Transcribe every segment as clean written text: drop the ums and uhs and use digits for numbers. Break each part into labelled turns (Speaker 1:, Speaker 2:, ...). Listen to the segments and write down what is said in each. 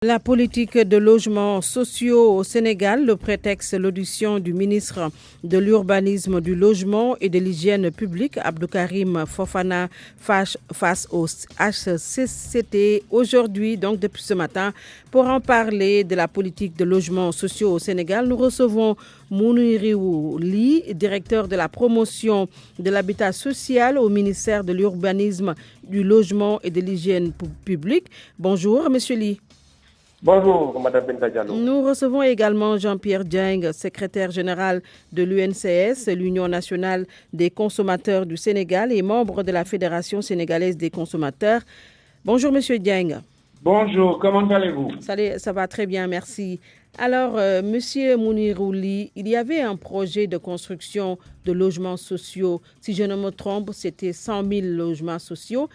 Speaker 1: La politique de logements sociaux au Sénégal, le prétexte l'audition du ministre de l'Urbanisme, du Logement et de l'Hygiène publique, Abdou Karim Fofana, face au HCCT aujourd'hui, donc depuis ce matin. Pour en parler de la politique de logements sociaux au Sénégal, nous recevons Mounirou Ly, directeur de la promotion de l'habitat social au ministère de l'Urbanisme, du Logement et de l'Hygiène publique. Bonjour, monsieur Ly.
Speaker 2: Bonjour, Madame Binta Diallo.
Speaker 1: Nous recevons également Jean-Pierre Dieng, secrétaire général de l'UNCS, l'Union nationale des consommateurs du Sénégal et membre de la Fédération sénégalaise des consommateurs. Bonjour, Monsieur Dieng.
Speaker 2: Bonjour, comment allez-vous?
Speaker 1: Ça va très bien, merci. Alors, Monsieur Mounirou Ly, il y avait un projet de construction de logements sociaux. Si je ne me trompe, c'était 100 000 logements sociaux.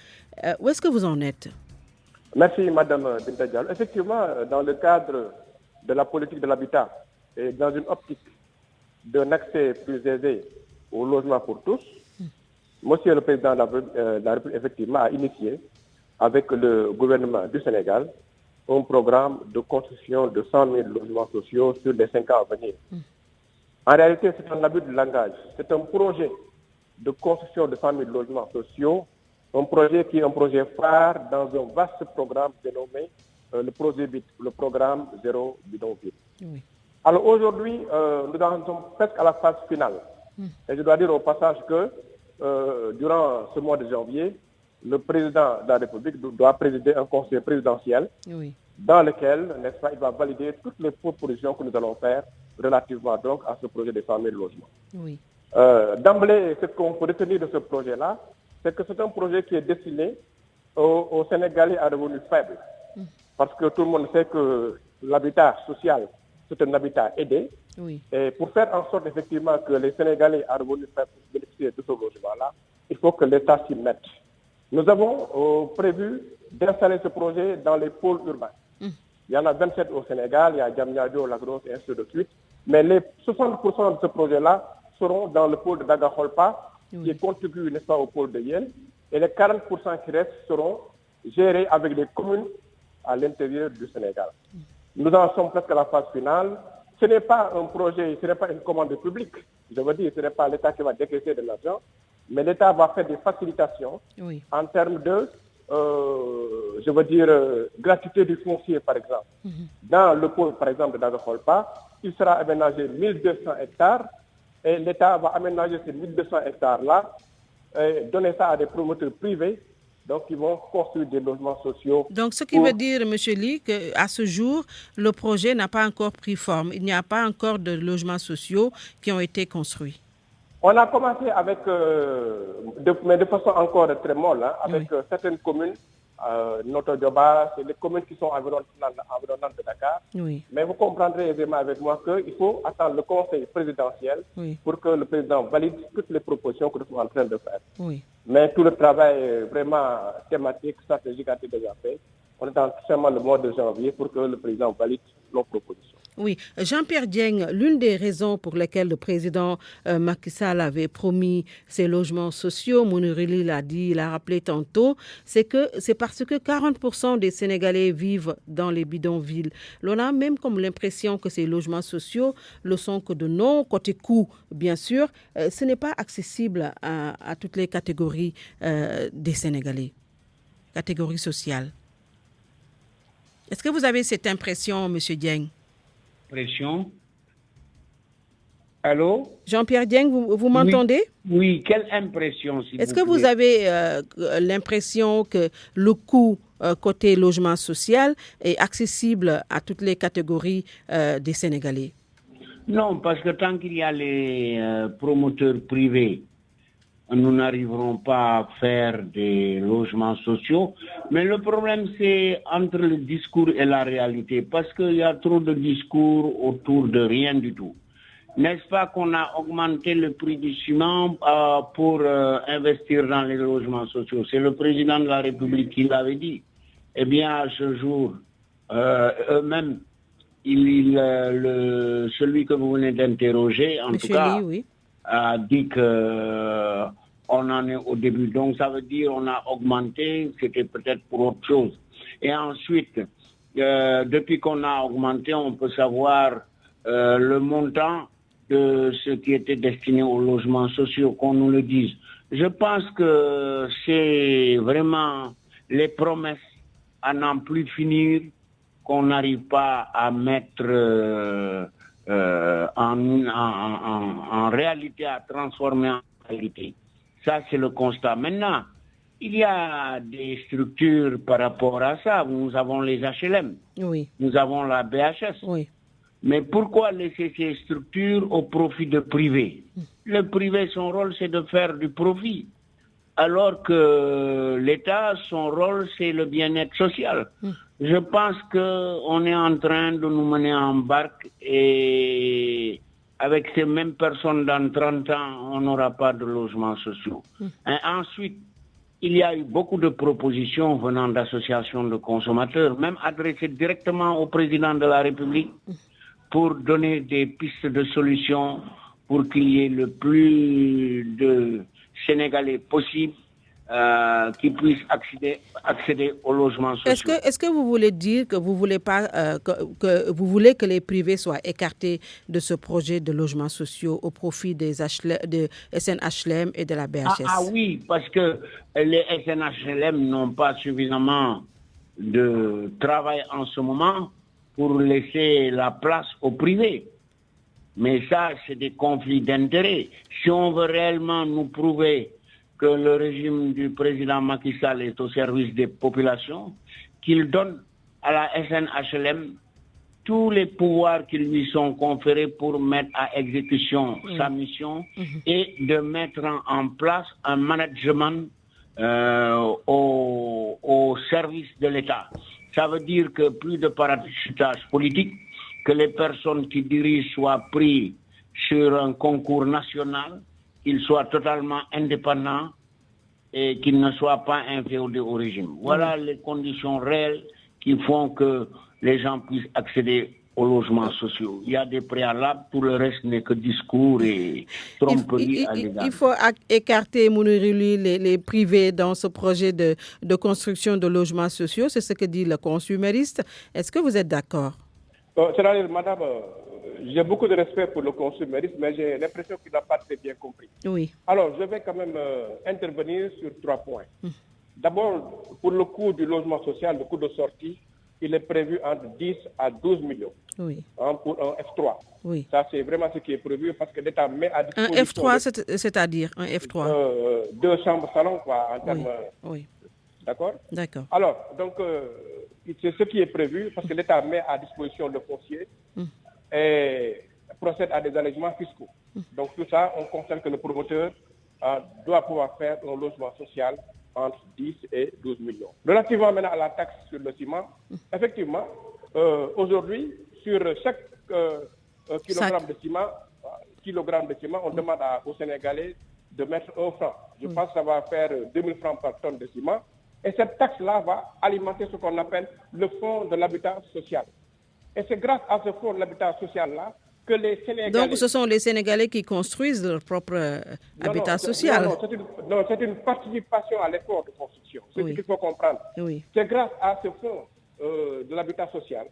Speaker 1: Où est-ce que vous en êtes?
Speaker 2: Merci, Madame Binta Diallo. Effectivement, dans le cadre de la politique de l'habitat et dans une optique d'un accès plus aisé au logement pour tous, Monsieur le Président de la République, effectivement, a initié avec le gouvernement du Sénégal un programme de construction de 100 000 logements sociaux sur les 5 ans à venir. En réalité, c'est un abus de langage. C'est un projet de construction de 100 000 logements sociaux, un projet qui est un projet phare dans un vaste programme dénommé le projet BIT, le programme Zéro Bidonville. Oui. Alors aujourd'hui, nous en sommes presque à la phase finale. Et je dois dire au passage que durant ce mois de janvier, le président de la République doit présider un conseil présidentiel dans lequel, n'est-ce pas, il va valider toutes les propositions que nous allons faire relativement donc à ce projet de 100 000 logements. Oui. D'emblée, ce qu'on peut retenir de ce projet-là, c'est que c'est un projet qui est destiné aux Sénégalais à revenus faibles. Parce que tout le monde sait que l'habitat social, c'est un habitat aidé. Oui. Et pour faire en sorte effectivement que les Sénégalais à revenus faibles puissent bénéficier de ce logement-là, il faut que l'État s'y mette. Nous avons prévu d'installer ce projet dans les pôles urbains. Il y en a 27 au Sénégal, il y a Diamniadio, Lagos et ainsi de suite. Mais les 60% de ce projet-là seront dans le pôle de Daga-Kholpa, qui est contigu, n'est-ce pas, au pôle de Yen, et les 40% qui restent seront gérés avec les communes à l'intérieur du Sénégal. Nous en sommes presque à la phase finale. Ce n'est pas un projet, ce n'est pas une commande publique. Je veux dire, ce n'est pas l'État qui va décaisser de l'argent, mais l'État va faire des facilitations en termes de, je veux dire, gratuité du foncier, par exemple. Dans le pôle, par exemple, de Daga-Kholpa, il sera aménagé 1200 hectares, et l'État va aménager ces 1200 hectares-là et donner ça à des promoteurs privés, donc ils vont construire des logements sociaux.
Speaker 1: Donc ce qui veut dire, M. Ly, qu'à ce jour, le projet n'a pas encore pris forme. Il n'y a pas encore de logements sociaux qui ont été construits.
Speaker 2: On a commencé avec, mais de façon encore très molle, avec certaines communes, Noto Dioba, c'est les communes qui sont environnantes de Dakar. Oui. Mais vous comprendrez aisément avec moi qu'il faut attendre le conseil présidentiel pour que le président valide toutes les propositions que nous sommes en train de faire. Oui. Mais tout le travail vraiment thématique, stratégique a été déjà fait. On attend seulement le mois de janvier pour que le président valide nos propositions.
Speaker 1: Oui, Jean-Pierre Dieng, l'une des raisons pour lesquelles le président Macky Sall avait promis ces logements sociaux, Mounirou Ly l'a dit, il a rappelé tantôt, c'est parce que 40% des Sénégalais vivent dans les bidonvilles. L'on a même comme l'impression que ces logements sociaux le sont que de non, côté coût, bien sûr, ce n'est pas accessible à toutes les catégories des Sénégalais, catégories sociales. Est-ce que vous avez cette impression, M. Dieng?
Speaker 3: Allô?
Speaker 1: Jean-Pierre Dieng, vous m'entendez?
Speaker 3: Oui, quelle impression, s'il vous plaît?
Speaker 1: Est-ce que vous avez l'impression que le coût côté logement social est accessible à toutes les catégories des Sénégalais?
Speaker 3: Non, parce que tant qu'il y a les promoteurs privés, nous n'arriverons pas à faire des logements sociaux. Mais le problème, c'est entre le discours et la réalité, parce qu'il y a trop de discours autour de rien du tout. N'est-ce pas qu'on a augmenté le prix du ciment pour investir dans les logements sociaux? C'est le président de la République qui l'avait dit. Eh bien, à ce jour, eux-mêmes, celui que vous venez d'interroger, en tout cas, a dit que on en est au début. Donc ça veut dire on a augmenté, c'était peut-être pour autre chose. Et ensuite, depuis qu'on a augmenté, on peut savoir le montant de ce qui était destiné aux logements sociaux, qu'on nous le dise. Je pense que c'est vraiment les promesses à n'en plus finir qu'on n'arrive pas à mettre en réalité, à transformer en réalité. Ça, c'est le constat. Maintenant, il y a des structures par rapport à ça. Nous avons les HLM.
Speaker 1: Oui.
Speaker 3: Nous avons la BHS.
Speaker 1: Oui.
Speaker 3: Mais pourquoi laisser ces structures au profit de privés? Le privé, son rôle, c'est de faire du profit. Alors que l'État, son rôle, c'est le bien-être social. Je pense qu'on est en train de nous mener en barque et avec ces mêmes personnes dans 30 ans, on n'aura pas de logements sociaux. Et ensuite, il y a eu beaucoup de propositions venant d'associations de consommateurs, même adressées directement au président de la République pour donner des pistes de solutions pour qu'il y ait le plus de Sénégalais possible qui puissent accéder au logement social.
Speaker 1: Est-ce que vous voulez dire que vous voulez pas que vous voulez que les privés soient écartés de ce projet de logements sociaux au profit des de SNHLM et de la BHS?
Speaker 3: Ah oui, parce que les SNHLM n'ont pas suffisamment de travail en ce moment pour laisser la place au privé. Mais ça, c'est des conflits d'intérêts. Si on veut réellement nous prouver que le régime du président Macky Sall est au service des populations, qu'il donne à la SNHLM tous les pouvoirs qui lui sont conférés pour mettre à exécution sa mission et de mettre en place un management au service de l'État. Ça veut dire que plus de parachutage politique, que les personnes qui dirigent soient prises sur un concours national, qu'ils soient totalement indépendants et qu'ils ne soient pas inféodés au régime. Voilà les conditions réelles qui font que les gens puissent accéder aux logements sociaux. Il y a des préalables, tout le reste n'est que discours et tromperie à l'égard.
Speaker 1: Il faut écarter, Mounirili, les privés dans ce projet de construction de logements sociaux. C'est ce que dit le consumériste. Est-ce que vous êtes d'accord?
Speaker 2: C'est-à-dire, madame, j'ai beaucoup de respect pour le consumériste, mais j'ai l'impression qu'il n'a pas très bien compris.
Speaker 1: Oui.
Speaker 2: Alors, je vais quand même intervenir sur 3 points. D'abord, pour le coût du logement social, le coût de sortie, il est prévu entre 10 à 12 millions.
Speaker 1: Oui.
Speaker 2: Pour un F3.
Speaker 1: Oui.
Speaker 2: Ça, c'est vraiment ce qui est prévu parce que l'État met à disposition...
Speaker 1: Un F3, c'est-à-dire un F3
Speaker 2: 2 chambres salon, quoi, en termes...
Speaker 1: Oui.
Speaker 2: D'accord?
Speaker 1: D'accord.
Speaker 2: Alors, donc, c'est ce qui est prévu parce que l'État met à disposition le foncier et procède à des allègements fiscaux. Donc, tout ça, on constate que le promoteur doit pouvoir faire un logement social entre 10 et 12 millions. Relativement maintenant à la taxe sur le ciment, effectivement, aujourd'hui, sur chaque kilogramme de ciment, on demande aux Sénégalais de mettre 1 franc. Je pense que ça va faire 2000 francs par tonne de ciment. Et cette taxe-là va alimenter ce qu'on appelle le fonds de l'habitat social. Et c'est grâce à ce fonds de l'habitat social-là que les Sénégalais...
Speaker 1: Donc, ce sont les Sénégalais qui construisent leur propre habitat social.
Speaker 2: Non, c'est une participation à l'effort de construction. C'est ce qu'il faut comprendre.
Speaker 1: Oui.
Speaker 2: C'est grâce à ce fonds de l'habitat social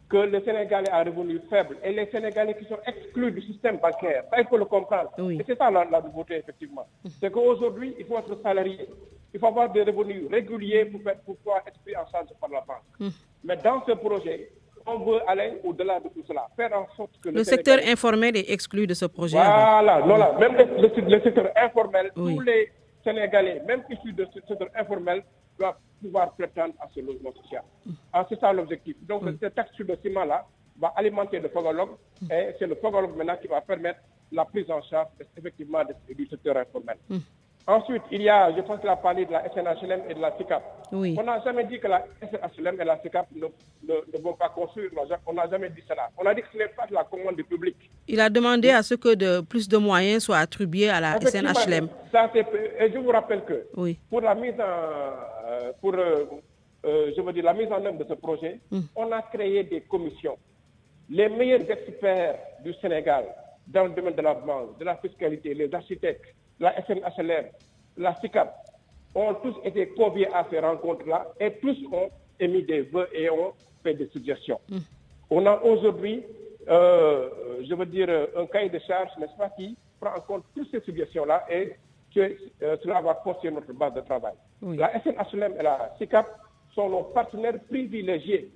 Speaker 2: que les Sénégalais à revenus faibles et les Sénégalais qui sont exclus du système bancaire, ça il faut le comprendre.
Speaker 1: Oui.
Speaker 2: Et c'est ça la nouveauté, effectivement. C'est qu'aujourd'hui, il faut être salarié. Il faut avoir des revenus réguliers pour pouvoir être pris en charge par la banque. Mais dans ce projet, on veut aller au-delà de tout cela, faire en sorte que
Speaker 1: le secteur informel est exclu de ce projet.
Speaker 2: Voilà, même le secteur informel, tous les Sénégalais, même issus de ce secteur informel, doivent pouvoir prétendre à ce logement social. C'est ça l'objectif. Donc, cette taxe sur le ciment-là va alimenter le fogologue et c'est le fogologue maintenant qui va permettre la prise en charge effectivement du secteur informel. Ensuite, il y a, je pense qu'il a parlé de la SNHLM et de la SICAP.
Speaker 1: Oui.
Speaker 2: On n'a jamais dit que la SNHLM et la SICAP ne vont pas construire. On n'a jamais dit cela. On a dit que ce n'est pas de la commande du public.
Speaker 1: Il a demandé à ce que plus de moyens soient attribués à la SNHLM.
Speaker 2: Et je vous rappelle que pour la mise la mise en œuvre de ce projet, on a créé des commissions. Les meilleurs experts du Sénégal dans le domaine de la banque, de la fiscalité, les architectes, la SNHLM, la SICAP, ont tous été conviés à ces rencontres-là et tous ont émis des vœux et ont fait des suggestions. On a aujourd'hui, je veux dire, un cahier de charges, n'est-ce pas, qui prend en compte toutes ces suggestions-là et que cela va constituer notre base de travail. Oui. La SNHLM et la SICAP sont nos partenaires privilégiés.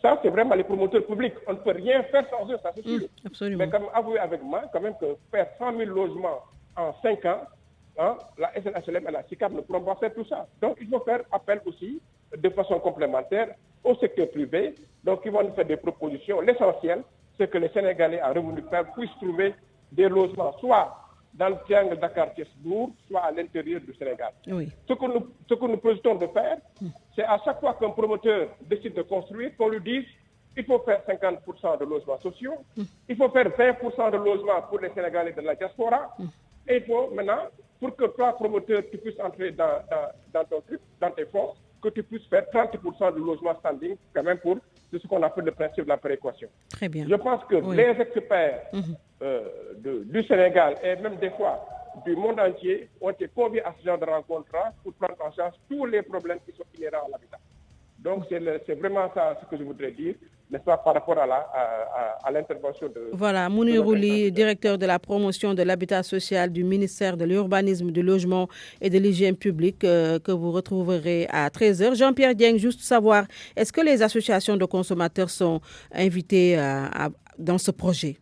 Speaker 2: Ça, c'est vraiment les promoteurs publics. On ne peut rien faire sans eux, ça c'est sûr.
Speaker 1: Absolument.
Speaker 2: Mais comme avouez avec moi, quand même, que faire 100 000 logements en 5 ans, la SNHLM et la SICAP ne pourront pas faire tout ça. Donc, il faut faire appel aussi, de façon complémentaire, au secteur privé. Donc, ils vont nous faire des propositions. L'essentiel, c'est que les Sénégalais à revenu faible puissent trouver des logements, soit dans le triangle Dakar-Thiès-Bourg, soit à l'intérieur du Sénégal.
Speaker 1: Oui.
Speaker 2: Ce que nous projetons de faire, c'est à chaque fois qu'un promoteur décide de construire, qu'on lui dise il faut faire 50% de logements sociaux, il faut faire 20% de logements pour les Sénégalais de la diaspora, et il faut maintenant, pour que toi, promoteur, tu puisses entrer dans tes fonds, que tu puisses faire 30% de logements standing, quand même pour ce qu'on appelle le principe de la péréquation.
Speaker 1: Très bien.
Speaker 2: Je pense que les experts du Sénégal et même des fois du monde entier ont été conviés à ce genre de rencontre-là pour prendre en charge tous les problèmes qui sont inhérents à l'habitat. Donc c'est vraiment ça ce que je voudrais dire, n'est-ce pas, par rapport à l'intervention de...
Speaker 1: Voilà, Mounirou Ly, directeur de la promotion de l'habitat social du ministère de l'Urbanisme, du Logement et de l'Hygiène publique que vous retrouverez à 13h. Jean-Pierre Dieng, juste savoir, est-ce que les associations de consommateurs sont invitées dans ce projet?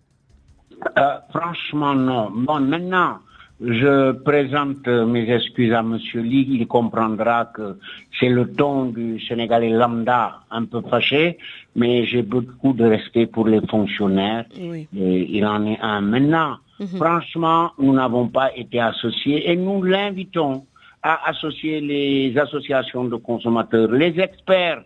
Speaker 3: Franchement, non. Bon, maintenant, je présente mes excuses à M. Ly. Il comprendra que c'est le ton du Sénégalais lambda un peu fâché, mais j'ai beaucoup de respect pour les fonctionnaires.
Speaker 1: Oui.
Speaker 3: Et il en est un. Maintenant, franchement, nous n'avons pas été associés et nous l'invitons à associer les associations de consommateurs. Les experts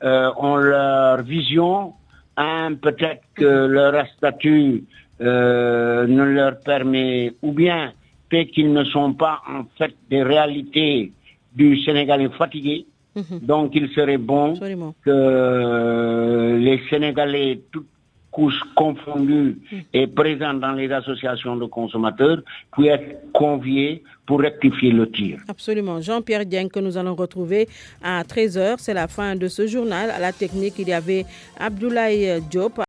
Speaker 3: ont leur vision. Peut-être que leur statut ne leur permet, ou bien fait qu'ils ne sont pas en fait des réalités du Sénégalais fatigué. Donc il serait bon que les Sénégalais, toutes couches confondues et présents dans les associations de consommateurs, puissent être conviés pour rectifier le tir.
Speaker 1: Absolument. Jean-Pierre Dieng que nous allons retrouver à 13h. C'est la fin de ce journal. À la technique, il y avait Abdoulaye Diop.